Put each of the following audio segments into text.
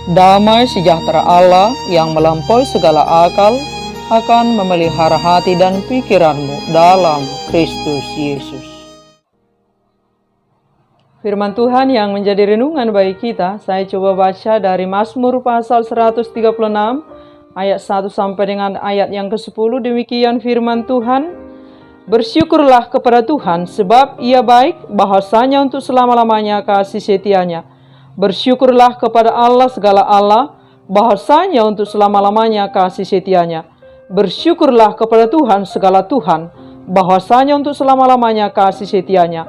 Damai sejahtera Allah yang melampaui segala akal akan memelihara hati dan pikiranmu dalam Kristus Yesus. Firman Tuhan yang menjadi renungan bagi kita, saya coba baca dari Mazmur pasal 136 ayat 1 sampai dengan ayat yang ke-10. Demikian firman Tuhan. Bersyukurlah kepada Tuhan sebab Ia baik, bahwasanya untuk selama-lamanya kasih setianya. Bersyukurlah kepada Allah segala Allah, bahwasanya untuk selama-lamanya kasih setianya. Bersyukurlah kepada Tuhan segala Tuhan, bahwasanya untuk selama-lamanya kasih setianya.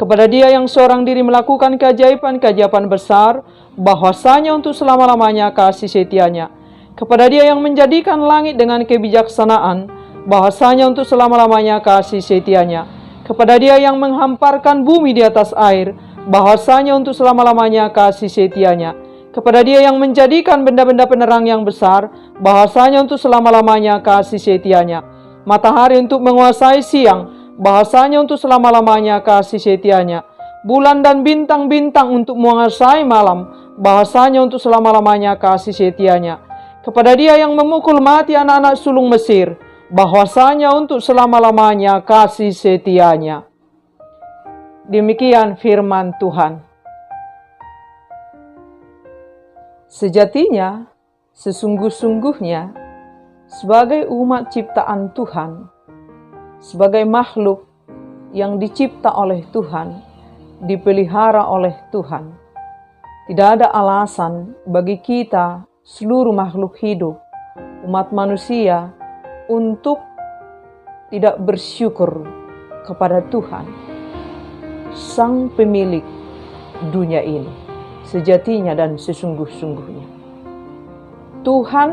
Kepada Dia yang seorang diri melakukan keajaiban-keajaiban besar, bahwasanya untuk selama-lamanya kasih setianya. Kepada Dia yang menjadikan langit dengan kebijaksanaan, bahwasanya untuk selama-lamanya kasih setianya. Kepada Dia yang menghamparkan bumi di atas air, bahwasanya untuk selama-lamanya kasih setianya. Kepada Dia yang menjadikan benda-benda penerang yang besar, bahwasanya untuk selama-lamanya kasih setianya. Matahari untuk menguasai siang, bahwasanya untuk selama-lamanya kasih setianya. Bulan dan bintang-bintang untuk menguasai malam, bahwasanya untuk selama-lamanya kasih setianya. Kepada Dia yang memukul mati anak-anak sulung Mesir, bahwasanya untuk selama-lamanya kasih setianya. Demikian firman Tuhan. Sejatinya, sesungguh-sungguhnya, sebagai umat ciptaan Tuhan, sebagai makhluk yang dicipta oleh Tuhan, dipelihara oleh Tuhan, tidak ada alasan bagi kita seluruh makhluk hidup, umat manusia, untuk tidak bersyukur kepada Tuhan, Sang Pemilik dunia ini, sejatinya dan sesungguh-sungguhnya. Tuhan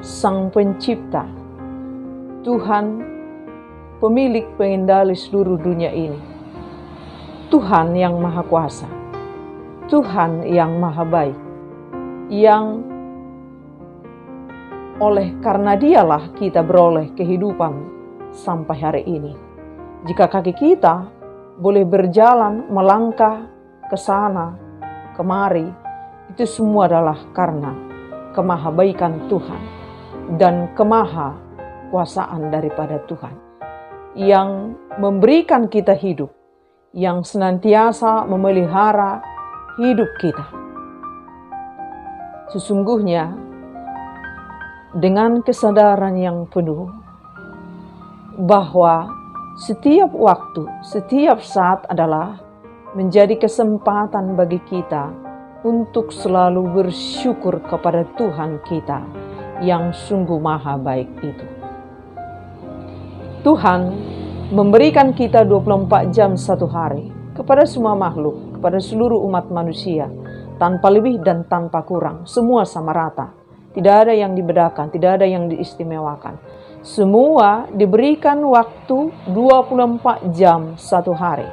Sang Pencipta, Tuhan Pemilik pengendali seluruh dunia ini. Tuhan yang Maha Kuasa, Tuhan yang Maha Baik, yang oleh karena Dialah kita beroleh kehidupan sampai hari ini. Jika kaki kita boleh berjalan, melangkah ke sana, kemari, itu semua adalah karena kemahabaikan Tuhan dan kemaha kuasaan daripada Tuhan, yang memberikan kita hidup, yang senantiasa memelihara hidup kita. Sesungguhnya, dengan kesadaran yang penuh bahwa setiap waktu, setiap saat adalah menjadi kesempatan bagi kita untuk selalu bersyukur kepada Tuhan kita yang sungguh maha baik itu. Tuhan memberikan kita 24 jam satu hari kepada semua makhluk, kepada seluruh umat manusia, tanpa lebih dan tanpa kurang, semua sama rata. Tidak ada yang dibedakan, tidak ada yang diistimewakan. Semua diberikan waktu 24 jam satu hari.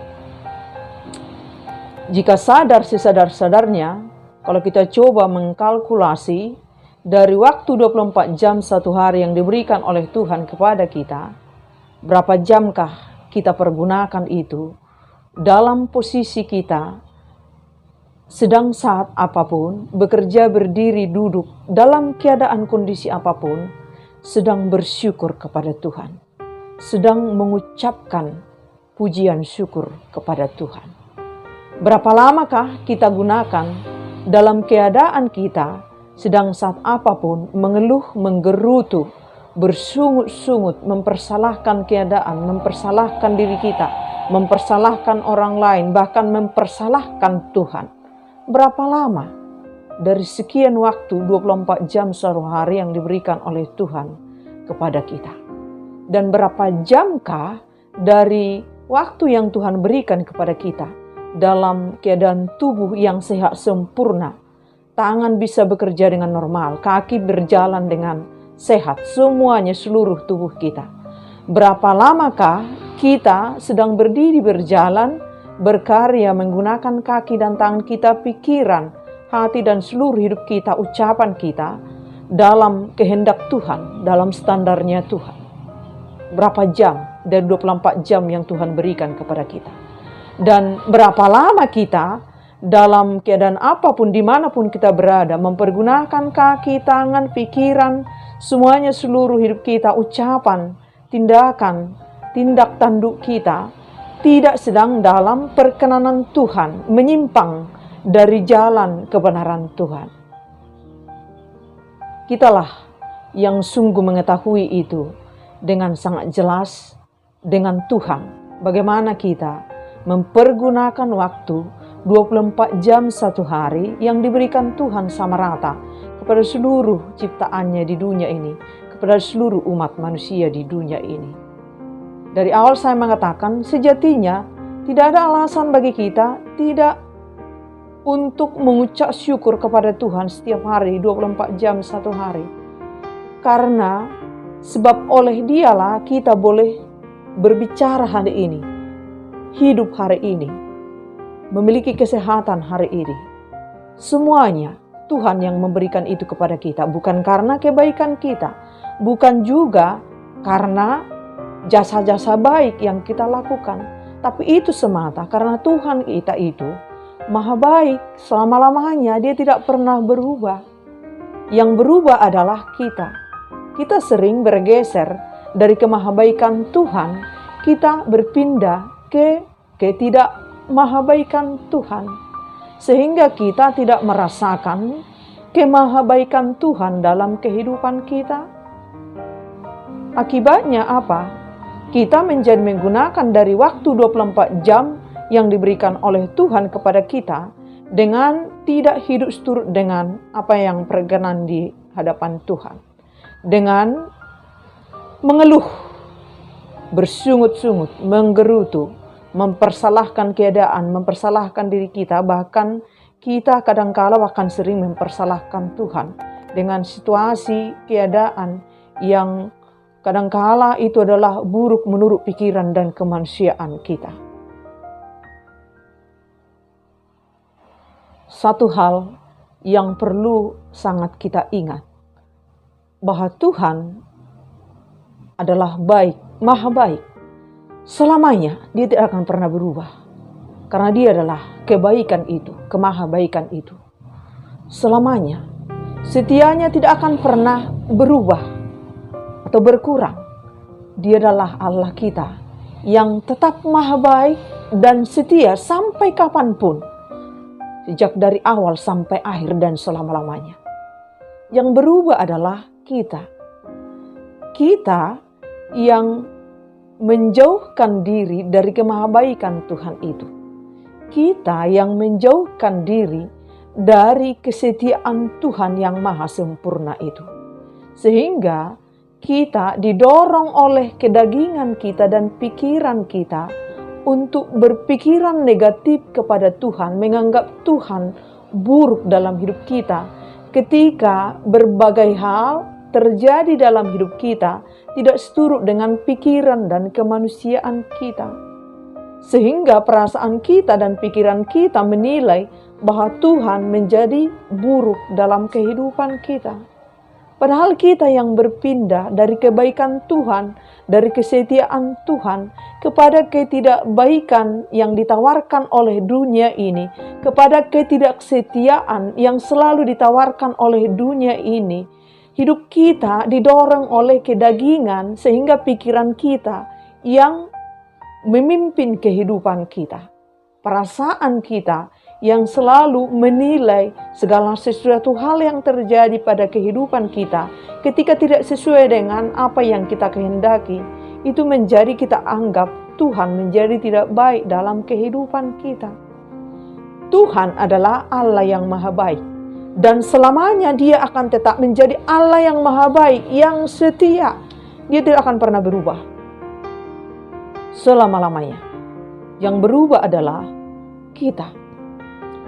Jika sadar sesadar-sadarnya, kalau kita coba mengkalkulasi dari waktu 24 jam satu hari yang diberikan oleh Tuhan kepada kita, berapa jamkah kita pergunakan itu dalam posisi kita sedang saat apapun, bekerja, berdiri, duduk, dalam keadaan kondisi apapun, sedang bersyukur kepada Tuhan, sedang mengucapkan pujian syukur kepada Tuhan. Berapa lamakah kita gunakan dalam keadaan kita sedang saat apapun mengeluh, menggerutu, bersungut-sungut, mempersalahkan keadaan, mempersalahkan diri kita, mempersalahkan orang lain, bahkan mempersalahkan Tuhan. Berapa lama dari sekian waktu 24 jam satu hari yang diberikan oleh Tuhan kepada kita? Dan berapa jamkah dari waktu yang Tuhan berikan kepada kita dalam keadaan tubuh yang sehat sempurna, tangan bisa bekerja dengan normal, kaki berjalan dengan sehat, semuanya seluruh tubuh kita. Berapa lamakah kita sedang berdiri, berjalan, berkarya, menggunakan kaki dan tangan kita, pikiran, hati dan seluruh hidup kita, ucapan kita dalam kehendak Tuhan, dalam standarnya Tuhan. Berapa jam dari 24 jam yang Tuhan berikan kepada kita? Dan berapa lama kita dalam keadaan apapun, dimanapun kita berada, mempergunakan kaki, tangan, pikiran, semuanya, seluruh hidup kita, ucapan, tindakan, tindak tanduk kita, tidak sedang dalam perkenanan Tuhan, menyimpang dari jalan kebenaran Tuhan. Kitalah yang sungguh mengetahui itu dengan sangat jelas dengan Tuhan, bagaimana kita mempergunakan waktu 24 jam satu hari yang diberikan Tuhan sama rata kepada seluruh ciptaannya di dunia ini, kepada seluruh umat manusia di dunia ini. Dari awal saya mengatakan, sejatinya tidak ada alasan bagi kita tidak untuk mengucap syukur kepada Tuhan setiap hari, 24 jam satu hari. Karena sebab oleh Dialah kita boleh berbicara hari ini, hidup hari ini, memiliki kesehatan hari ini. Semuanya Tuhan yang memberikan itu kepada kita, bukan karena kebaikan kita, bukan juga karena jasa-jasa baik yang kita lakukan, tapi itu semata karena Tuhan kita itu Maha baik selama-lamanya. Dia tidak pernah berubah. Yang berubah adalah kita. Kita sering bergeser dari kemahabaikan Tuhan, kita berpindah ke ketidakmahabaikan Tuhan, sehingga kita tidak merasakan kemahabaikan Tuhan dalam kehidupan kita. Akibatnya apa? Kita menjadi menggunakan dari waktu 24 jam yang diberikan oleh Tuhan kepada kita dengan tidak hidup seturut dengan apa yang berkenan di hadapan Tuhan. Dengan mengeluh, bersungut-sungut, menggerutu, mempersalahkan keadaan, mempersalahkan diri kita, bahkan kita kadangkala akan sering mempersalahkan Tuhan dengan situasi keadaan yang kadangkala itu adalah buruk menurut pikiran dan kemanusiaan kita. Satu hal yang perlu sangat kita ingat, bahwa Tuhan adalah baik, maha baik. Selamanya dia tidak akan pernah berubah. Karena dia adalah kebaikan itu, kemahabaikan itu. Selamanya, setianya tidak akan pernah berubah atau berkurang. Dia adalah Allah kita yang tetap maha baik dan setia sampai kapanpun. Sejak dari awal sampai akhir dan selama-lamanya. Yang berubah adalah kita. Kita yang menjauhkan diri dari kemahabaikan Tuhan itu. Kita yang menjauhkan diri dari kesetiaan Tuhan yang maha sempurna itu. Sehingga kita didorong oleh kedagingan kita dan pikiran kita untuk berpikiran negatif kepada Tuhan, menganggap Tuhan buruk dalam hidup kita. Ketika berbagai hal terjadi dalam hidup kita, tidak seturut dengan pikiran dan kemanusiaan kita. Sehingga perasaan kita dan pikiran kita menilai bahwa Tuhan menjadi buruk dalam kehidupan kita. Padahal kita yang berpindah dari kebaikan Tuhan, dari kesetiaan Tuhan, kepada ketidakbaikan yang ditawarkan oleh dunia ini, kepada ketidaksetiaan yang selalu ditawarkan oleh dunia ini, hidup kita didorong oleh kedagingan sehingga pikiran kita yang memimpin kehidupan kita. Perasaan kita yang selalu menilai segala sesuatu hal yang terjadi pada kehidupan kita ketika tidak sesuai dengan apa yang kita kehendaki, itu menjadi kita anggap Tuhan menjadi tidak baik dalam kehidupan kita. Tuhan adalah Allah yang maha baik dan selamanya Dia akan tetap menjadi Allah yang maha baik, yang setia. Dia tidak akan pernah berubah selama-lamanya. Yang berubah adalah kita.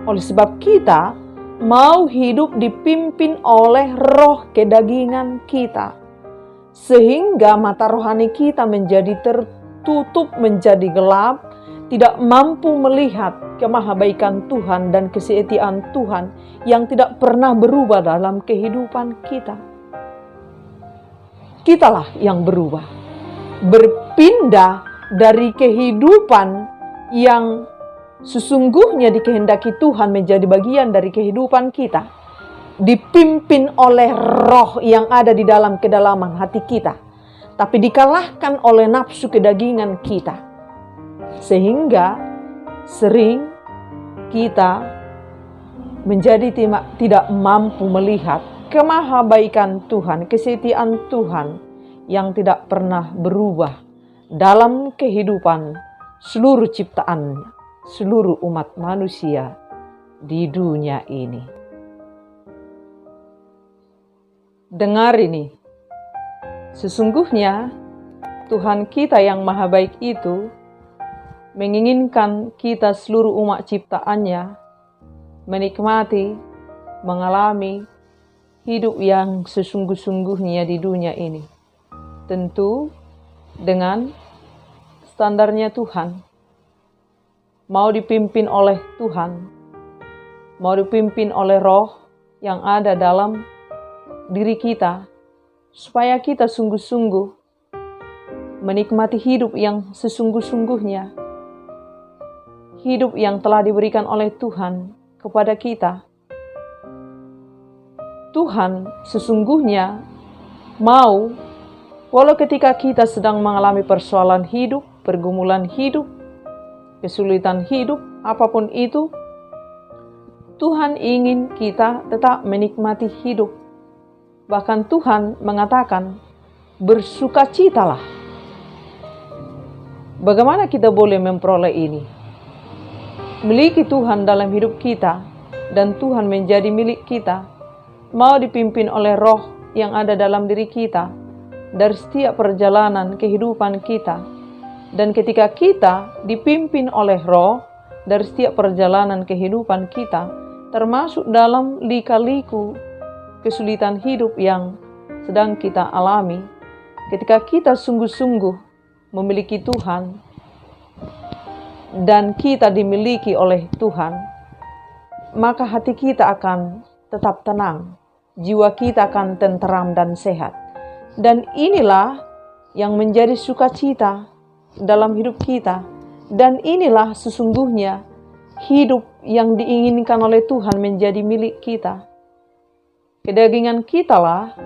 Oleh sebab kita mau hidup dipimpin oleh roh kedagingan kita. Sehingga mata rohani kita menjadi tertutup, menjadi gelap, tidak mampu melihat kemahabaikan Tuhan dan kesetiaan Tuhan yang tidak pernah berubah dalam kehidupan kita. Kitalah yang berubah, berpindah dari kehidupan yang Sesungguhnya dikehendaki Tuhan menjadi bagian dari kehidupan kita, dipimpin oleh roh yang ada di dalam kedalaman hati kita, tapi dikalahkan oleh nafsu kedagingan kita. Sehingga sering kita menjadi tidak mampu melihat kemahabaikan Tuhan, kesetiaan Tuhan yang tidak pernah berubah dalam kehidupan seluruh ciptaan, seluruh umat manusia di dunia ini. Dengar ini, sesungguhnya Tuhan kita yang maha baik itu menginginkan kita seluruh umat ciptaannya menikmati, mengalami hidup yang sesungguh-sungguhnya di dunia ini. Tentu dengan standarnya Tuhan. Mau dipimpin oleh Tuhan, mau dipimpin oleh roh yang ada dalam diri kita, supaya kita sungguh-sungguh menikmati hidup yang sesungguh-sungguhnya, hidup yang telah diberikan oleh Tuhan kepada kita. Tuhan sesungguhnya mau, walau ketika kita sedang mengalami persoalan hidup, pergumulan hidup, kesulitan hidup, apapun itu, Tuhan ingin kita tetap menikmati hidup. Bahkan Tuhan mengatakan, bersukacitalah. Bagaimana kita boleh memperoleh ini? Miliki Tuhan dalam hidup kita, dan Tuhan menjadi milik kita, mau dipimpin oleh roh yang ada dalam diri kita, dari setiap perjalanan kehidupan kita. Dan ketika kita dipimpin oleh roh dari setiap perjalanan kehidupan kita, termasuk dalam lika-liku kesulitan hidup yang sedang kita alami, ketika kita sungguh-sungguh memiliki Tuhan dan kita dimiliki oleh Tuhan, maka hati kita akan tetap tenang, jiwa kita akan tenteram dan sehat. Dan inilah yang menjadi sukacita dalam hidup kita, dan inilah sesungguhnya hidup yang diinginkan oleh Tuhan menjadi milik kita. Kedagingan kita lah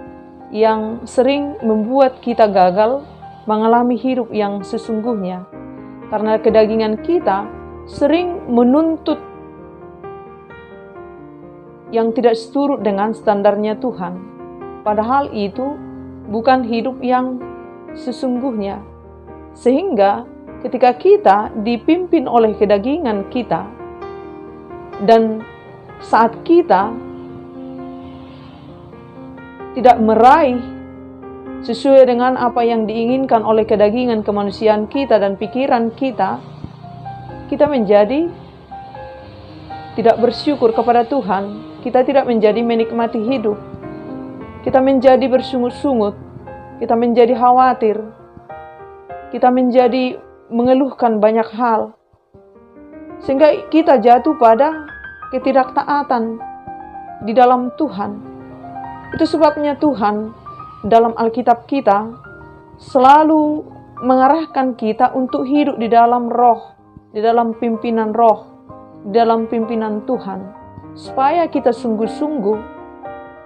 yang sering membuat kita gagal mengalami hidup yang sesungguhnya, karena kedagingan kita sering menuntut yang tidak seturut dengan standarnya Tuhan, padahal itu bukan hidup yang sesungguhnya. Sehingga ketika kita dipimpin oleh kedagingan kita, dan saat kita tidak meraih sesuai dengan apa yang diinginkan oleh kedagingan kemanusiaan kita dan pikiran kita, kita menjadi tidak bersyukur kepada Tuhan. Kita tidak menjadi menikmati hidup. Kita menjadi bersungut-sungut. Kita menjadi khawatir. Kita menjadi mengeluhkan banyak hal, sehingga kita jatuh pada ketidaktaatan di dalam Tuhan. Itu sebabnya Tuhan dalam Alkitab kita selalu mengarahkan kita untuk hidup di dalam roh, di dalam pimpinan roh, di dalam pimpinan Tuhan, supaya kita sungguh-sungguh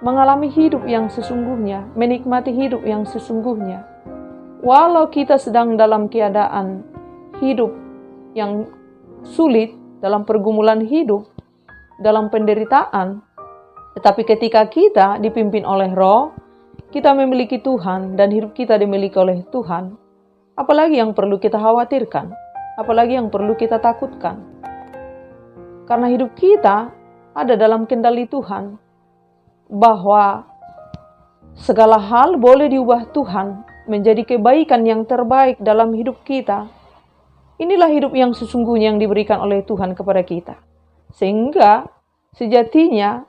mengalami hidup yang sesungguhnya, menikmati hidup yang sesungguhnya. Walau kita sedang dalam keadaan hidup yang sulit, dalam pergumulan hidup, dalam penderitaan, tetapi ketika kita dipimpin oleh roh, kita memiliki Tuhan dan hidup kita dimiliki oleh Tuhan, apalagi yang perlu kita khawatirkan, apalagi yang perlu kita takutkan. Karena hidup kita ada dalam kendali Tuhan, bahwa segala hal boleh diubah Tuhan menjadi kebaikan yang terbaik dalam hidup kita. Inilah hidup yang sesungguhnya yang diberikan oleh Tuhan kepada kita. Sehingga sejatinya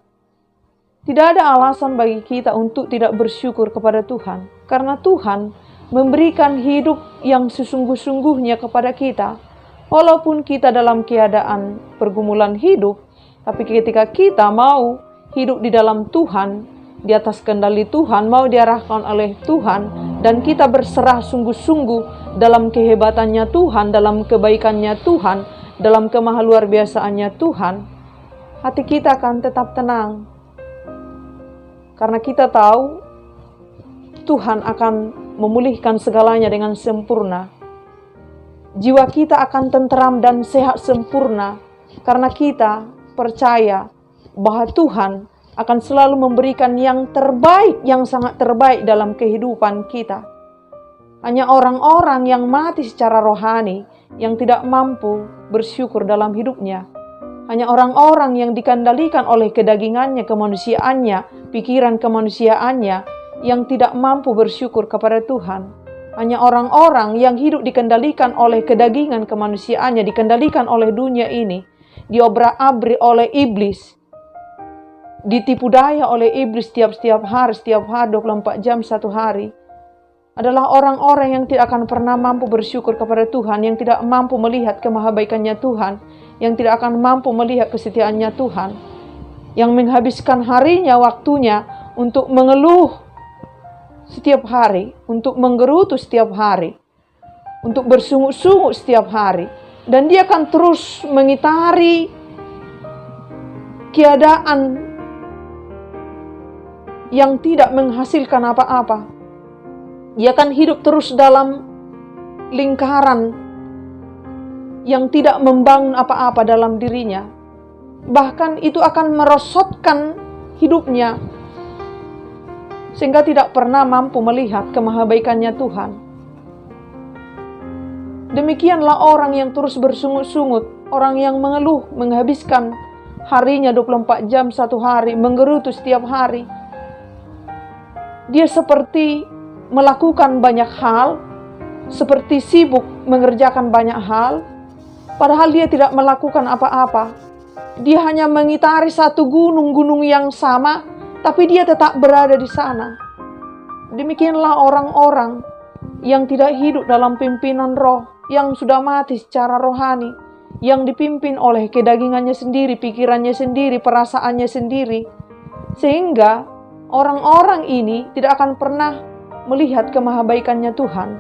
tidak ada alasan bagi kita untuk tidak bersyukur kepada Tuhan. Karena Tuhan memberikan hidup yang sesungguh-sungguhnya kepada kita. Walaupun kita dalam keadaan pergumulan hidup, tapi ketika kita mau hidup di dalam Tuhan, di atas kendali Tuhan, mau diarahkan oleh Tuhan, dan kita berserah sungguh-sungguh dalam kehebatannya Tuhan, dalam kebaikannya Tuhan, dalam kemahaluar biasaannya Tuhan, hati kita akan tetap tenang. Karena kita tahu Tuhan akan memulihkan segalanya dengan sempurna. Jiwa kita akan tenteram dan sehat sempurna karena kita percaya bahwa Tuhan akan selalu memberikan yang terbaik, yang sangat terbaik dalam kehidupan kita. Hanya orang-orang yang mati secara rohani yang tidak mampu bersyukur dalam hidupnya. Hanya orang-orang yang dikendalikan oleh kedagingannya, kemanusiaannya, pikiran kemanusiaannya yang tidak mampu bersyukur kepada Tuhan. Hanya orang-orang yang hidup dikendalikan oleh kedagingan kemanusiaannya, dikendalikan oleh dunia ini, diobrak-abrik oleh iblis, ditipu daya oleh iblis setiap hari 24 jam satu hari, adalah orang-orang yang tidak akan pernah mampu bersyukur kepada Tuhan, yang tidak mampu melihat kemahabaikannya Tuhan, yang tidak akan mampu melihat kesetiaannya Tuhan, yang menghabiskan harinya, waktunya untuk mengeluh setiap hari, untuk menggerutu setiap hari, untuk bersungut-sungut setiap hari. Dan dia akan terus mengitari keadaan yang tidak menghasilkan apa-apa. Dia akan hidup terus dalam lingkaran yang tidak membangun apa-apa dalam dirinya. Bahkan itu akan merosotkan hidupnya, sehingga tidak pernah mampu melihat kemahabaikannya Tuhan. Demikianlah orang yang terus bersungut-sungut, orang yang mengeluh, menghabiskan harinya 24 jam satu hari, menggerutu setiap hari. Dia seperti melakukan banyak hal, seperti sibuk mengerjakan banyak hal, padahal dia tidak melakukan apa-apa. Dia hanya mengitari satu gunung-gunung yang sama, tapi dia tetap berada di sana. Demikianlah orang-orang yang tidak hidup dalam pimpinan roh, yang sudah mati secara rohani, yang dipimpin oleh kedagingannya sendiri, pikirannya sendiri, perasaannya sendiri. Sehingga orang-orang ini tidak akan pernah melihat kemahabaikannya Tuhan,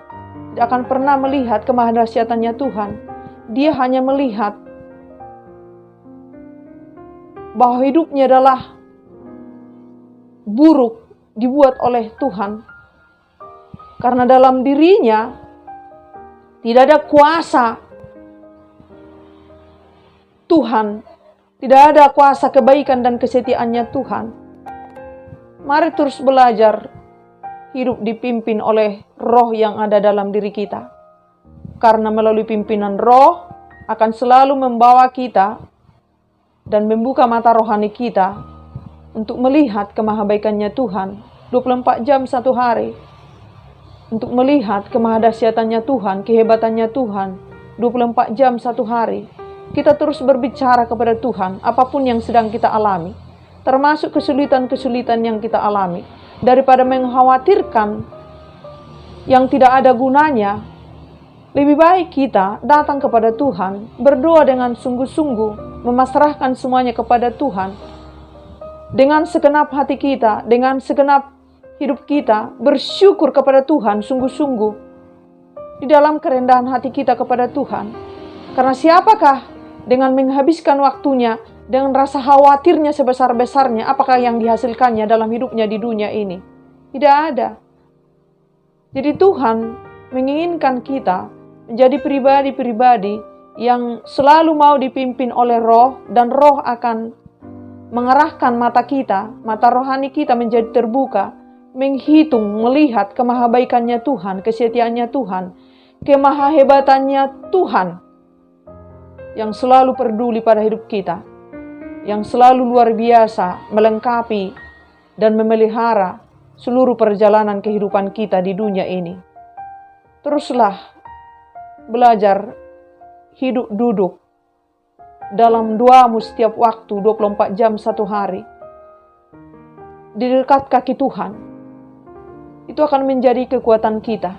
tidak akan pernah melihat kemahadahsyatannya Tuhan. Dia hanya melihat bahwa hidupnya adalah buruk, dibuat oleh Tuhan. Karena dalam dirinya tidak ada kuasa Tuhan, tidak ada kuasa kebaikan dan kesetiaannya Tuhan. Mari terus belajar hidup dipimpin oleh roh yang ada dalam diri kita. Karena melalui pimpinan roh akan selalu membawa kita dan membuka mata rohani kita untuk melihat kemahabaikannya Tuhan 24 jam satu hari. Untuk melihat kemahadahsyatannya Tuhan, kehebatannya Tuhan 24 jam satu hari. Kita terus berbicara kepada Tuhan apapun yang sedang kita alami, termasuk kesulitan-kesulitan yang kita alami. Daripada mengkhawatirkan yang tidak ada gunanya, lebih baik kita datang kepada Tuhan, berdoa dengan sungguh-sungguh, memasrahkan semuanya kepada Tuhan. Dengan segenap hati kita, dengan segenap hidup kita, bersyukur kepada Tuhan sungguh-sungguh. Di dalam kerendahan hati kita kepada Tuhan. Karena siapakah dengan menghabiskan waktunya, dengan rasa khawatirnya sebesar-besarnya, apakah yang dihasilkannya dalam hidupnya di dunia ini? Tidak ada. Jadi Tuhan menginginkan kita menjadi pribadi-pribadi yang selalu mau dipimpin oleh roh, dan roh akan mengarahkan mata kita, mata rohani kita menjadi terbuka, menghitung, melihat kemahabaikannya Tuhan, kesetiaannya Tuhan, kemahahebatannya Tuhan, yang selalu peduli pada hidup kita, yang selalu luar biasa melengkapi dan memelihara seluruh perjalanan kehidupan kita di dunia ini. Teruslah belajar hidup duduk dalam doamu setiap waktu 24 jam satu hari di dekat kaki Tuhan. Itu akan menjadi kekuatan kita.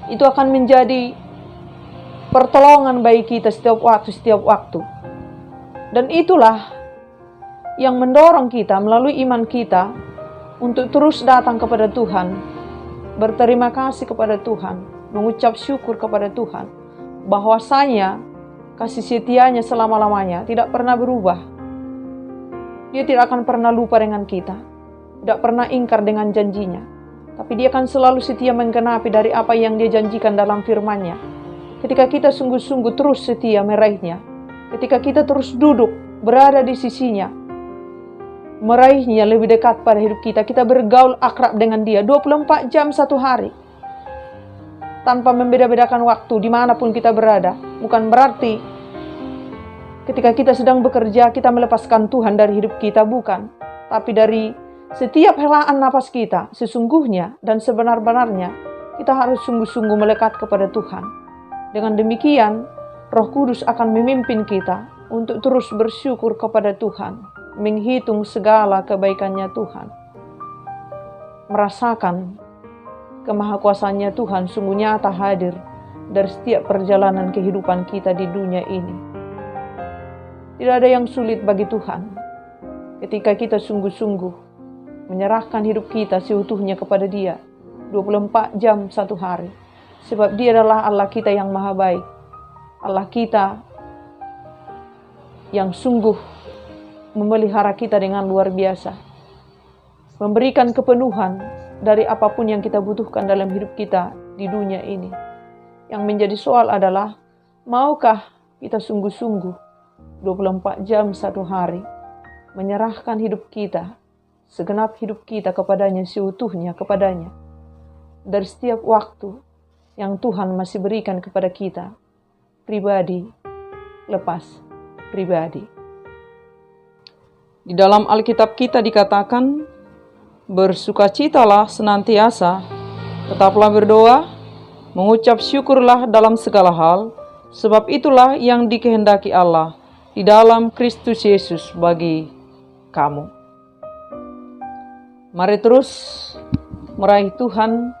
Itu akan menjadi pertolongan bagi kita setiap waktu. Dan itulah yang mendorong kita melalui iman kita untuk terus datang kepada Tuhan, berterima kasih kepada Tuhan, mengucap syukur kepada Tuhan, bahwasanya kasih setianya selama-lamanya tidak pernah berubah. Dia tidak akan pernah lupa dengan kita, tidak pernah ingkar dengan janjinya. Tapi dia akan selalu setia menggenapi dari apa yang dia janjikan dalam firman-Nya. Ketika kita sungguh-sungguh terus setia meraihnya, ketika kita terus duduk, berada di sisinya, meraihnya lebih dekat pada hidup kita, kita bergaul akrab dengan dia 24 jam satu hari, tanpa membeda-bedakan waktu dimanapun kita berada. Bukan berarti ketika kita sedang bekerja, kita melepaskan Tuhan dari hidup kita, bukan. Tapi dari setiap helaan napas kita, sesungguhnya dan sebenar-benarnya, kita harus sungguh-sungguh melekat kepada Tuhan. Dengan demikian, Roh Kudus akan memimpin kita untuk terus bersyukur kepada Tuhan, menghitung segala kebaikannya Tuhan, merasakan kemahakuasaannya Tuhan sungguh nyata hadir dari setiap perjalanan kehidupan kita di dunia ini. Tidak ada yang sulit bagi Tuhan ketika kita sungguh-sungguh menyerahkan hidup kita seutuhnya kepada Dia 24 jam satu hari. Sebab Dia adalah Allah kita yang maha baik, Allah kita yang sungguh memelihara kita dengan luar biasa, memberikan kepenuhan dari apapun yang kita butuhkan dalam hidup kita di dunia ini. Yang menjadi soal adalah, maukah kita sungguh-sungguh 24 jam satu hari menyerahkan hidup kita, segenap hidup kita kepadanya, seutuhnya kepadanya, dari setiap waktu yang Tuhan masih berikan kepada kita, pribadi lepas pribadi. Di dalam Alkitab kita dikatakan, bersukacitalah senantiasa, tetaplah berdoa, mengucap syukurlah dalam segala hal, sebab itulah yang dikehendaki Allah di dalam Kristus Yesus bagi kamu. Mari terus meraih Tuhan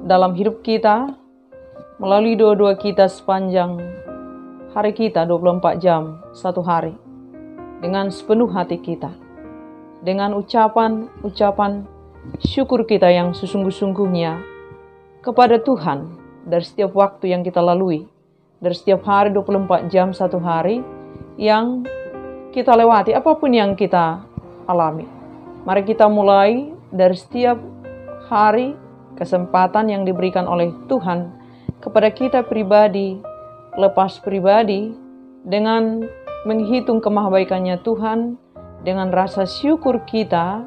dalam hidup kita, melalui doa-doa kita sepanjang hari kita 24 jam satu hari, dengan sepenuh hati kita, dengan ucapan syukur kita yang sesungguh-sungguhnya kepada Tuhan dari setiap waktu yang kita lalui, dari setiap hari 24 jam satu hari yang kita lewati, apapun yang kita alami. Mari kita mulai dari setiap hari kesempatan yang diberikan oleh Tuhan kepada kita pribadi, lepas pribadi, dengan menghitung kemahabaikannya Tuhan, dengan rasa syukur kita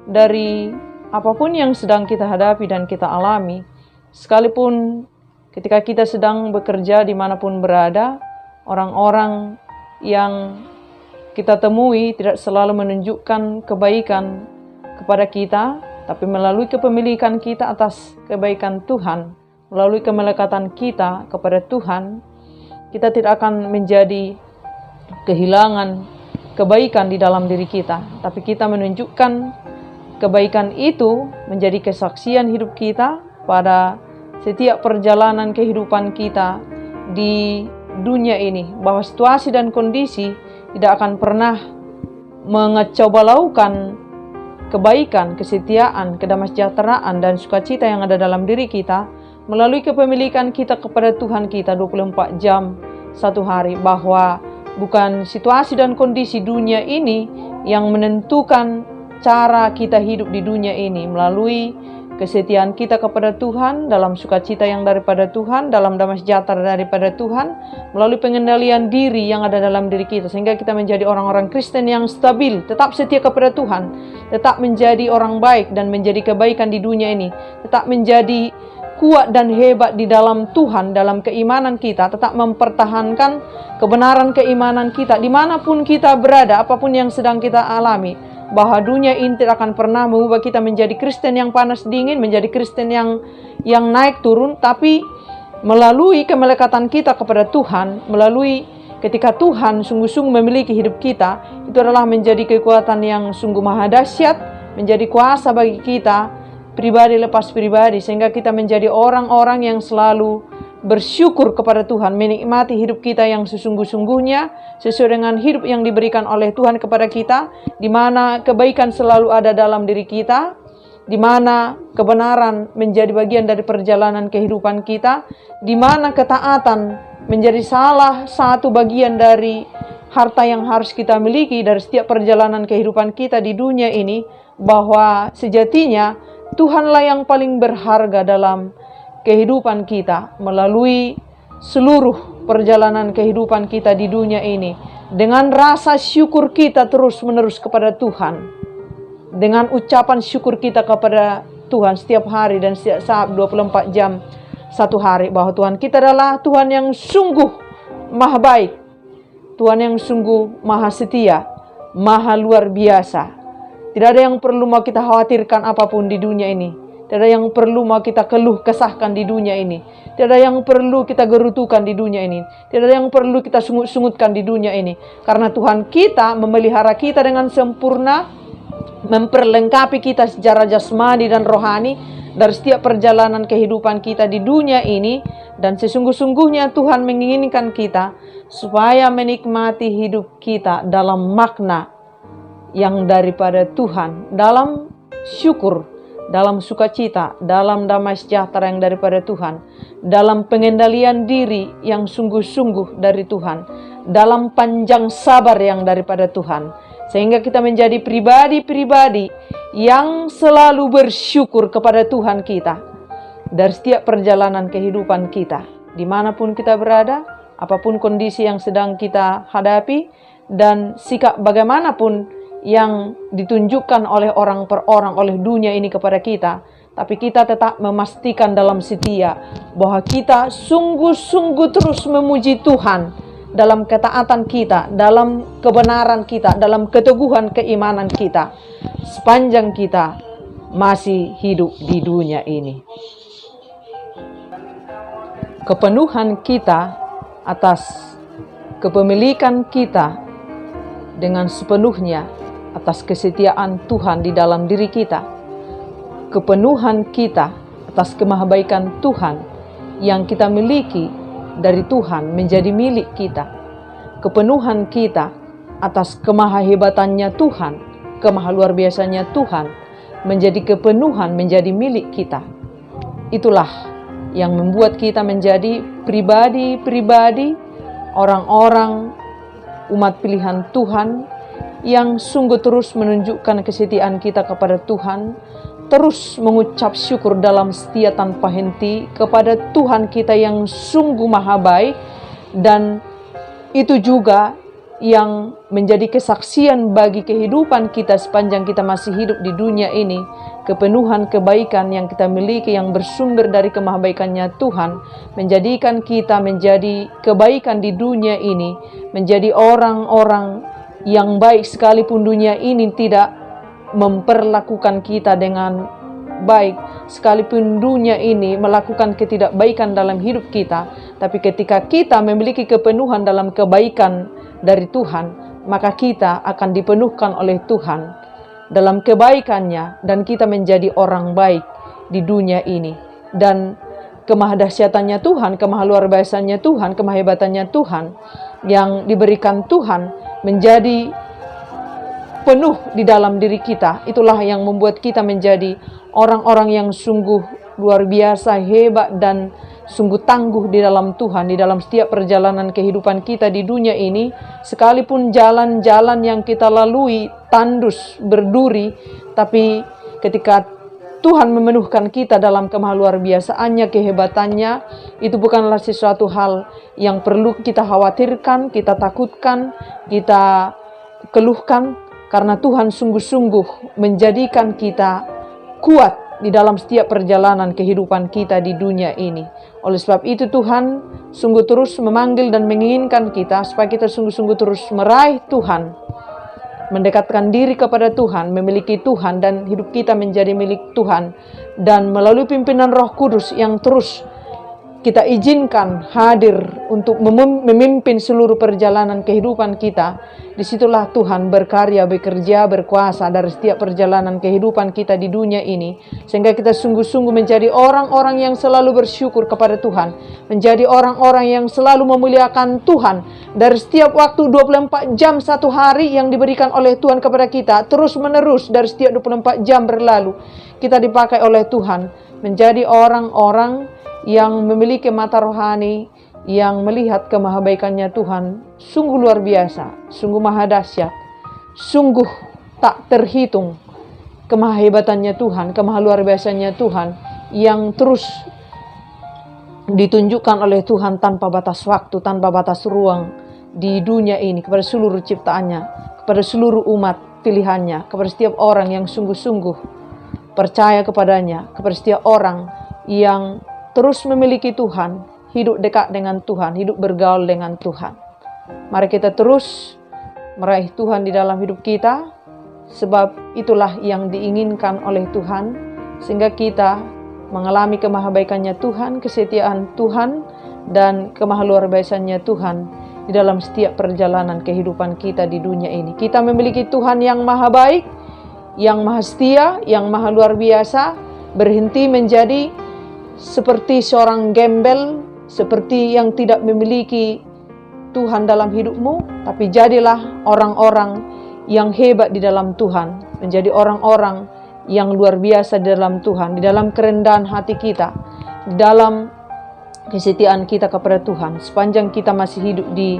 dari apapun yang sedang kita hadapi dan kita alami. Sekalipun ketika kita sedang bekerja dimanapun berada, orang-orang yang kita temui tidak selalu menunjukkan kebaikan kepada kita, tapi melalui kepemilikan kita atas kebaikan Tuhan, melalui kemelekatan kita kepada Tuhan, kita tidak akan menjadi kehilangan kebaikan di dalam diri kita, tapi kita menunjukkan kebaikan itu menjadi kesaksian hidup kita pada setiap perjalanan kehidupan kita di dunia ini, bahwa situasi dan kondisi tidak akan pernah mengecewakan kebaikan, kesetiaan, kedamaian dan sukacita yang ada dalam diri kita melalui kepemilikan kita kepada Tuhan kita 24 jam satu hari, bahwa bukan situasi dan kondisi dunia ini yang menentukan cara kita hidup di dunia ini, melalui kesetiaan kita kepada Tuhan, dalam sukacita yang daripada Tuhan, dalam damai sejahtera daripada Tuhan, melalui pengendalian diri yang ada dalam diri kita, sehingga kita menjadi orang-orang Kristen yang stabil, tetap setia kepada Tuhan, tetap menjadi orang baik dan menjadi kebaikan di dunia ini, tetap menjadi kuat dan hebat di dalam Tuhan, dalam keimanan kita, tetap mempertahankan kebenaran keimanan kita dimanapun kita berada, apapun yang sedang kita alami, bahwa dunia ini tidak akan pernah mengubah kita menjadi Kristen yang panas dingin, menjadi Kristen yang naik turun, tapi melalui kemelekatan kita kepada Tuhan, melalui ketika Tuhan sungguh-sungguh memiliki hidup kita, itu adalah menjadi kekuatan yang sungguh maha dahsyat, menjadi kuasa bagi kita pribadi lepas pribadi, sehingga kita menjadi orang-orang yang selalu bersyukur kepada Tuhan, menikmati hidup kita yang sesungguh-sungguhnya sesuai dengan hidup yang diberikan oleh Tuhan kepada kita, di mana kebaikan selalu ada dalam diri kita, di mana kebenaran menjadi bagian dari perjalanan kehidupan kita, di mana ketaatan menjadi salah satu bagian dari harta yang harus kita miliki dari setiap perjalanan kehidupan kita di dunia ini, bahwa sejatinya Tuhanlah yang paling berharga dalam kehidupan kita melalui seluruh perjalanan kehidupan kita di dunia ini. Dengan rasa syukur kita terus-menerus kepada Tuhan, dengan ucapan syukur kita kepada Tuhan setiap hari dan setiap saat 24 jam satu hari, bahwa Tuhan kita adalah Tuhan yang sungguh maha baik, Tuhan yang sungguh maha setia, maha luar biasa. Tidak ada yang perlu mau kita khawatirkan apapun di dunia ini. Tidak ada yang perlu mau kita keluh kesahkan di dunia ini. Tidak ada yang perlu kita gerutukan di dunia ini. Tidak ada yang perlu kita sungut-sungutkan di dunia ini. Karena Tuhan kita memelihara kita dengan sempurna, memperlengkapi kita secara jasmani dan rohani dari setiap perjalanan kehidupan kita di dunia ini. Dan sesungguh-sungguhnya Tuhan menginginkan kita supaya menikmati hidup kita dalam makna yang daripada Tuhan, dalam syukur, dalam sukacita, dalam damai sejahtera yang daripada Tuhan, dalam pengendalian diri yang sungguh-sungguh dari Tuhan, dalam panjang sabar yang daripada Tuhan, sehingga kita menjadi pribadi-pribadi yang selalu bersyukur kepada Tuhan kita dari setiap perjalanan kehidupan kita, dimanapun kita berada, apapun kondisi yang sedang kita hadapi, dan sikap bagaimanapun yang ditunjukkan oleh orang per orang, oleh dunia ini kepada kita. Tapi kita tetap memastikan dalam setia bahwa kita sungguh-sungguh terus memuji Tuhan dalam ketaatan kita, dalam kebenaran kita, dalam keteguhan keimanan kita, sepanjang kita masih hidup di dunia ini. Kepenuhan kita atas kepemilikan kita dengan sepenuhnya atas kesetiaan Tuhan di dalam diri kita, kepenuhan kita atas kemahabaikan Tuhan yang kita miliki dari Tuhan menjadi milik kita, kepenuhan kita atas kemahahebatannya Tuhan, kemaha luar biasanya Tuhan menjadi kepenuhan, menjadi milik kita. Itulah yang membuat kita menjadi pribadi-pribadi, orang-orang umat pilihan Tuhan yang sungguh terus menunjukkan kesetiaan kita kepada Tuhan, terus mengucap syukur dalam setia tanpa henti kepada Tuhan kita yang sungguh maha baik. Dan itu juga yang menjadi kesaksian bagi kehidupan kita sepanjang kita masih hidup di dunia ini. Kepenuhan kebaikan yang kita miliki yang bersumber dari kemahabaikannya Tuhan menjadikan kita menjadi kebaikan di dunia ini, menjadi orang-orang yang baik sekalipun dunia ini tidak memperlakukan kita dengan baik, sekalipun dunia ini melakukan ketidakbaikan dalam hidup kita. Tapi ketika kita memiliki kepenuhan dalam kebaikan dari Tuhan, maka kita akan dipenuhkan oleh Tuhan dalam kebaikannya, dan kita menjadi orang baik di dunia ini. Dan kemahadahsyatannya Tuhan, kemaha luar biasanya Tuhan, kemahebatannya Tuhan yang diberikan Tuhan menjadi penuh di dalam diri kita. Itulah yang membuat kita menjadi orang-orang yang sungguh luar biasa, hebat, dan sungguh tangguh di dalam Tuhan, di dalam setiap perjalanan kehidupan kita di dunia ini. Sekalipun jalan-jalan yang kita lalui tandus, berduri, tapi ketika Tuhan memenuhkan kita dalam kemaha luar biasaannya, kehebatannya, itu bukanlah sesuatu hal yang perlu kita khawatirkan, kita takutkan, kita keluhkan, karena Tuhan sungguh-sungguh menjadikan kita kuat di dalam setiap perjalanan kehidupan kita di dunia ini. Oleh sebab itu Tuhan sungguh terus memanggil dan menginginkan kita supaya kita sungguh-sungguh terus meraih Tuhan, mendekatkan diri kepada Tuhan, memiliki Tuhan, dan hidup kita menjadi milik Tuhan. Dan melalui pimpinan Roh Kudus yang terus kita izinkan hadir untuk memimpin seluruh perjalanan kehidupan kita, disitulah Tuhan berkarya, bekerja, berkuasa dari setiap perjalanan kehidupan kita di dunia ini, sehingga kita sungguh-sungguh menjadi orang-orang yang selalu bersyukur kepada Tuhan, menjadi orang-orang yang selalu memuliakan Tuhan dari setiap waktu 24 jam satu hari yang diberikan oleh Tuhan kepada kita, terus menerus dari setiap 24 jam berlalu, kita dipakai oleh Tuhan menjadi orang-orang yang memiliki mata rohani, yang melihat kemahabaikannya Tuhan sungguh luar biasa, sungguh maha dahsyat, sungguh tak terhitung kemahebatannya Tuhan, kemaha luar biasanya Tuhan yang terus ditunjukkan oleh Tuhan tanpa batas waktu, tanpa batas ruang di dunia ini kepada seluruh ciptaannya, kepada seluruh umat pilihannya, kepada setiap orang yang sungguh-sungguh percaya kepadanya, kepada setiap orang yang terus memiliki Tuhan, hidup dekat dengan Tuhan, hidup bergaul dengan Tuhan. Mari kita terus meraih Tuhan di dalam hidup kita, sebab itulah yang diinginkan oleh Tuhan, sehingga kita mengalami kemahabaikannya Tuhan, kesetiaan Tuhan, dan kemaha luar biasanya Tuhan di dalam setiap perjalanan kehidupan kita di dunia ini. Kita memiliki Tuhan yang maha baik, yang maha setia, yang maha luar biasa. Berhenti menjadi seperti seorang gembel, seperti yang tidak memiliki Tuhan dalam hidupmu, tapi jadilah orang-orang yang hebat di dalam Tuhan, menjadi orang-orang yang luar biasa di dalam Tuhan, di dalam kerendahan hati kita, di dalam kesetiaan kita kepada Tuhan sepanjang kita masih hidup di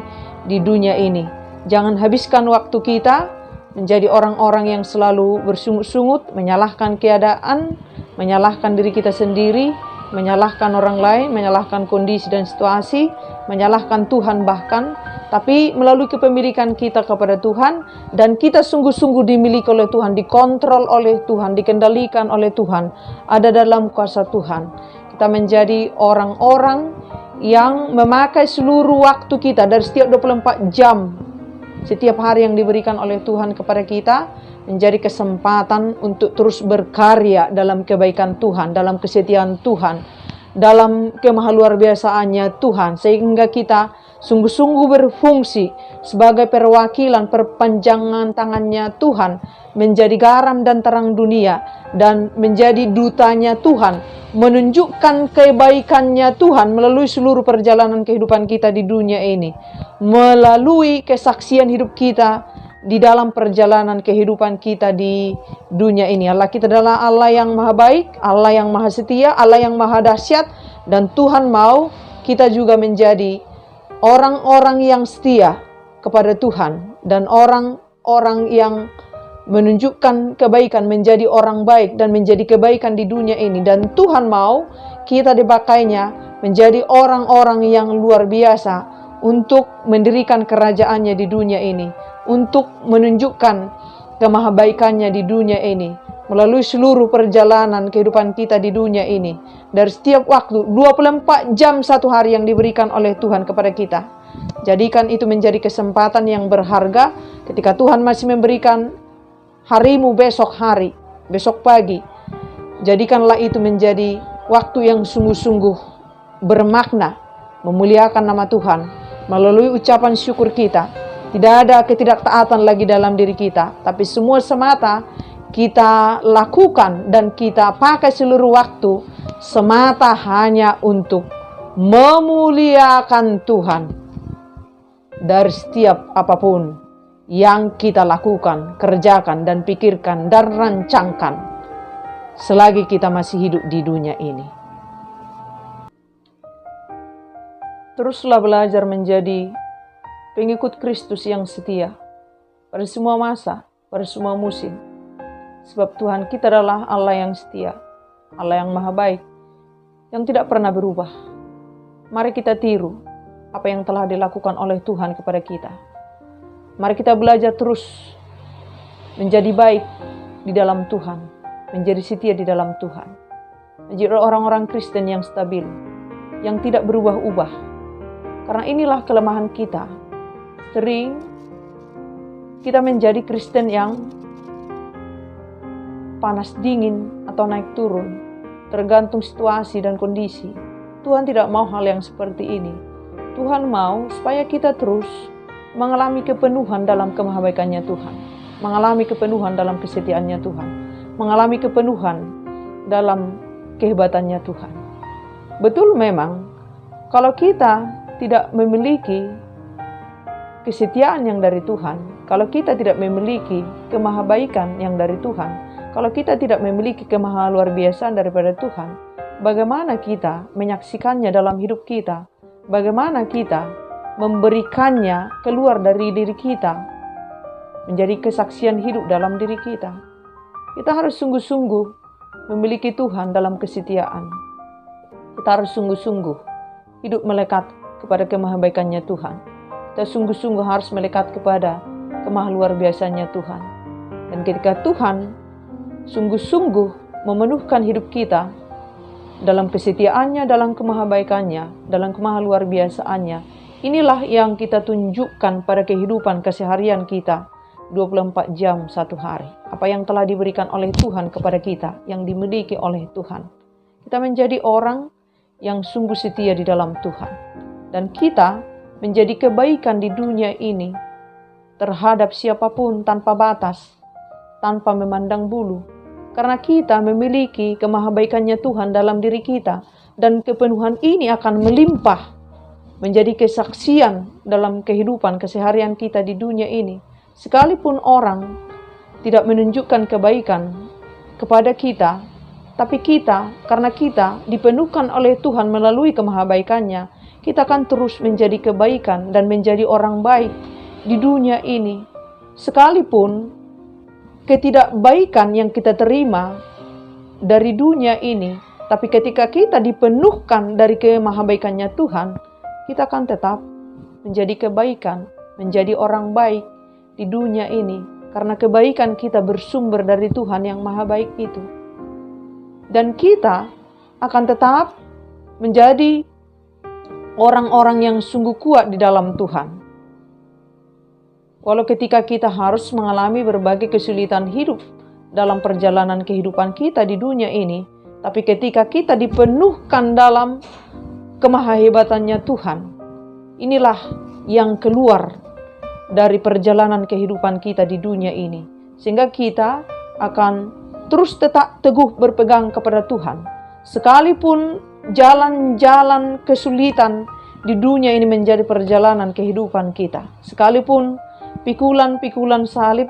dunia ini. Jangan habiskan waktu kita menjadi orang-orang yang selalu bersungut-sungut, menyalahkan keadaan, menyalahkan diri kita sendiri, menyalahkan orang lain, menyalahkan kondisi dan situasi, menyalahkan Tuhan bahkan, tapi melalui kepemilikan kita kepada Tuhan, dan kita sungguh-sungguh dimiliki oleh Tuhan, dikontrol oleh Tuhan, dikendalikan oleh Tuhan, ada dalam kuasa Tuhan. Kita menjadi orang-orang yang memakai seluruh waktu kita dari setiap 24 jam, setiap hari yang diberikan oleh Tuhan kepada kita, menjadi kesempatan untuk terus berkarya dalam kebaikan Tuhan, dalam kesetiaan Tuhan, dalam kemaha luar biasaannya Tuhan, sehingga kita sungguh-sungguh berfungsi sebagai perwakilan perpanjangan tangannya Tuhan, menjadi garam dan terang dunia, dan menjadi dutanya Tuhan, menunjukkan kebaikannya Tuhan melalui seluruh perjalanan kehidupan kita di dunia ini, melalui kesaksian hidup kita di dalam perjalanan kehidupan kita di dunia ini. Allah kita adalah Allah yang maha baik, Allah yang maha setia, Allah yang maha dahsyat, dan Tuhan mau kita juga menjadi orang-orang yang setia kepada Tuhan, dan orang-orang yang menunjukkan kebaikan, menjadi orang baik dan menjadi kebaikan di dunia ini. Dan Tuhan mau kita dipakainya menjadi orang-orang yang luar biasa untuk mendirikan kerajaannya di dunia ini, untuk menunjukkan kemahabaikannya di dunia ini, melalui seluruh perjalanan kehidupan kita di dunia ini. Dari setiap waktu, 24 jam satu hari yang diberikan oleh Tuhan kepada kita. Jadikan itu menjadi kesempatan yang berharga ketika Tuhan masih memberikan harimu besok hari, besok pagi. Jadikanlah itu menjadi waktu yang sungguh-sungguh bermakna, memuliakan nama Tuhan melalui ucapan syukur kita. Tidak ada ketidaktaatan lagi dalam diri kita, tapi semua semata kita lakukan dan kita pakai seluruh waktu semata hanya untuk memuliakan Tuhan. Dari setiap apapun yang kita lakukan, kerjakan, dan pikirkan, dan rancangkan selagi kita masih hidup di dunia ini. Teruslah belajar menjadi pengikut Kristus yang setia pada semua masa, pada semua musim. Sebab Tuhan kita adalah Allah yang setia, Allah yang maha baik, yang tidak pernah berubah. Mari kita tiru apa yang telah dilakukan oleh Tuhan kepada kita. Mari kita belajar terus menjadi baik di dalam Tuhan, menjadi setia di dalam Tuhan, menjadi orang-orang Kristen yang stabil, yang tidak berubah-ubah. Karena inilah kelemahan kita. Sering kita menjadi Kristen yang panas dingin atau naik turun, tergantung situasi dan kondisi. Tuhan tidak mau hal yang seperti ini. Tuhan mau supaya kita terus mengalami kepenuhan dalam kemahabaikannya Tuhan, mengalami kepenuhan dalam kesetiaannya Tuhan, mengalami kepenuhan dalam kehebatannya Tuhan. Betul memang, kalau kita tidak memiliki kesetiaan yang dari Tuhan, kalau kita tidak memiliki kemahabaikan yang dari Tuhan, kalau kita tidak memiliki kemaha luar biasaan daripada Tuhan, bagaimana kita menyaksikannya dalam hidup kita, bagaimana kita memberikannya keluar dari diri kita, menjadi kesaksian hidup dalam diri kita. Kita harus sungguh-sungguh memiliki Tuhan dalam kesetiaan. Kita harus sungguh-sungguh hidup melekat kepada kemahabaikannya Tuhan. Kita sungguh-sungguh harus melekat kepada kemah luar biasanya Tuhan. Dan ketika Tuhan sungguh-sungguh memenuhkan hidup kita dalam kesetiaannya, dalam kemahabaikannya, dalam kemah luar biasaannya, inilah yang kita tunjukkan pada kehidupan keseharian kita 24 jam satu hari. Apa yang telah diberikan oleh Tuhan kepada kita, yang dimiliki oleh Tuhan. Kita menjadi orang yang sungguh setia di dalam Tuhan. Dan kita menjadi kebaikan di dunia ini terhadap siapapun tanpa batas, tanpa memandang bulu. Karena kita memiliki kemahabaikannya Tuhan dalam diri kita. Dan kepenuhan ini akan melimpah menjadi kesaksian dalam kehidupan keseharian kita di dunia ini. Sekalipun orang tidak menunjukkan kebaikan kepada kita, tapi kita, karena kita dipenuhkan oleh Tuhan melalui kemahabaikannya, kita akan terus menjadi kebaikan dan menjadi orang baik di dunia ini. Sekalipun ketidakbaikan yang kita terima dari dunia ini, tapi ketika kita dipenuhkan dari kemahabaikannya Tuhan, kita akan tetap menjadi kebaikan, menjadi orang baik di dunia ini. Karena kebaikan kita bersumber dari Tuhan yang maha baik itu. Dan kita akan tetap menjadi orang-orang yang sungguh kuat di dalam Tuhan. Walau ketika kita harus mengalami berbagai kesulitan hidup dalam perjalanan kehidupan kita di dunia ini, tapi ketika kita dipenuhkan dalam kemahahebatannya Tuhan, inilah yang keluar dari perjalanan kehidupan kita di dunia ini. Sehingga kita akan terus tetap teguh berpegang kepada Tuhan. Sekalipun jalan-jalan kesulitan di dunia ini menjadi perjalanan kehidupan kita. Sekalipun pikulan-pikulan salib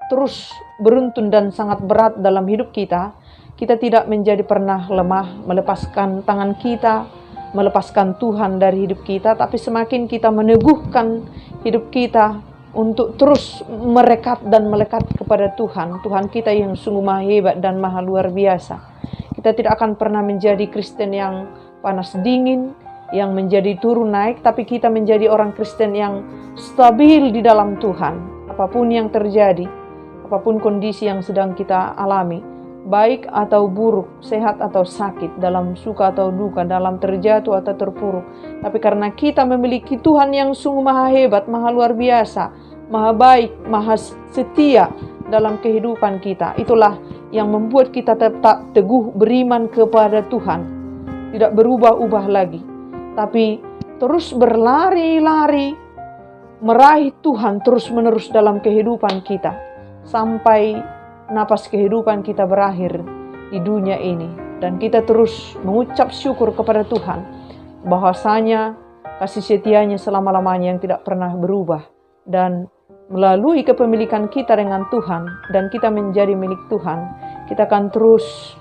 terus beruntun dan sangat berat dalam hidup kita, kita tidak menjadi pernah lemah, melepaskan tangan kita, melepaskan Tuhan dari hidup kita, tapi semakin kita meneguhkan hidup kita untuk terus merekat dan melekat kepada Tuhan. Tuhan kita yang sungguh maha hebat dan maha luar biasa. Kita tidak akan pernah menjadi Kristen yang panas dingin, yang menjadi turun naik, tapi kita menjadi orang Kristen yang stabil di dalam Tuhan. Apapun yang terjadi, apapun kondisi yang sedang kita alami, baik atau buruk, sehat atau sakit, dalam suka atau duka, dalam terjatuh atau terpuruk. Tapi karena kita memiliki Tuhan yang sungguh maha hebat, maha luar biasa, maha baik, maha setia dalam kehidupan kita, itulah yang membuat kita tetap teguh beriman kepada Tuhan. Tidak berubah-ubah lagi, tapi terus berlari-lari meraih Tuhan terus-menerus dalam kehidupan kita. Sampai napas kehidupan kita berakhir di dunia ini. Dan kita terus mengucap syukur kepada Tuhan bahwasanya kasih setianya selama-lamanya yang tidak pernah berubah. Dan melalui kepemilikan kita dengan Tuhan dan kita menjadi milik Tuhan, kita akan terus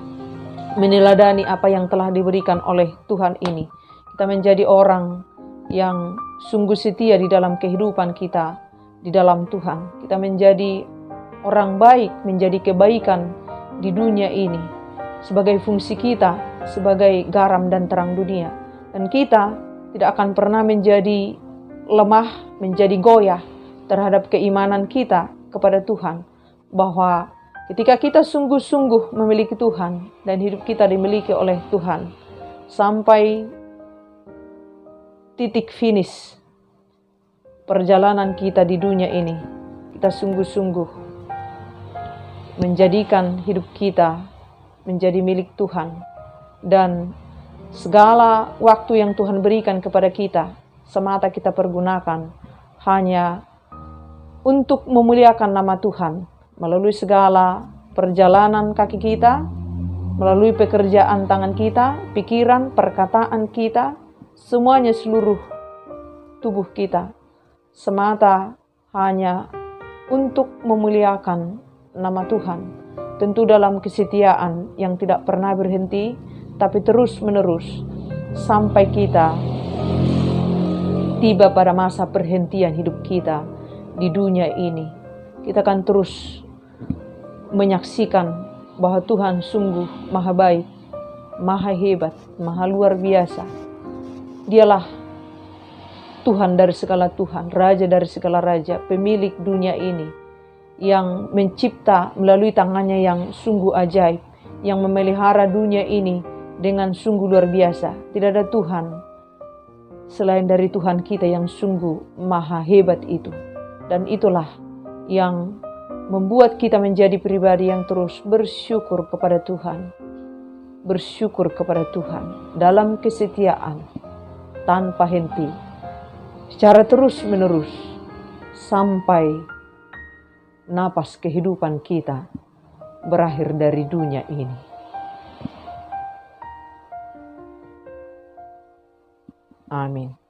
meneladani apa yang telah diberikan oleh Tuhan ini. Kita menjadi orang yang sungguh setia di dalam kehidupan kita di dalam Tuhan. Kita menjadi orang baik, menjadi kebaikan di dunia ini sebagai fungsi kita sebagai garam dan terang dunia. Dan kita tidak akan pernah menjadi lemah, menjadi goyah terhadap keimanan kita kepada Tuhan, bahwa ketika kita sungguh-sungguh memiliki Tuhan dan hidup kita dimiliki oleh Tuhan sampai titik finish perjalanan kita di dunia ini, kita sungguh-sungguh menjadikan hidup kita menjadi milik Tuhan, dan segala waktu yang Tuhan berikan kepada kita semata kita pergunakan hanya untuk memuliakan nama Tuhan melalui segala perjalanan kaki kita, melalui pekerjaan tangan kita, pikiran, perkataan kita, semuanya seluruh tubuh kita semata hanya untuk memuliakan nama Tuhan. Tentu dalam kesetiaan yang tidak pernah berhenti, tapi terus menerus sampai kita tiba pada masa perhentian hidup kita di dunia ini, kita akan terus menyaksikan bahwa Tuhan sungguh maha baik, maha hebat, maha luar biasa. Dialah Tuhan dari segala Tuhan, Raja dari segala Raja, pemilik dunia ini, yang mencipta melalui tangannya yang sungguh ajaib, yang memelihara dunia ini dengan sungguh luar biasa. Tidak ada Tuhan selain dari Tuhan kita yang sungguh maha hebat itu. Dan itulah yang membuat kita menjadi pribadi yang terus bersyukur kepada Tuhan. Bersyukur kepada Tuhan dalam kesetiaan, tanpa henti, secara terus menerus, sampai napas kehidupan kita berakhir dari dunia ini. Amin.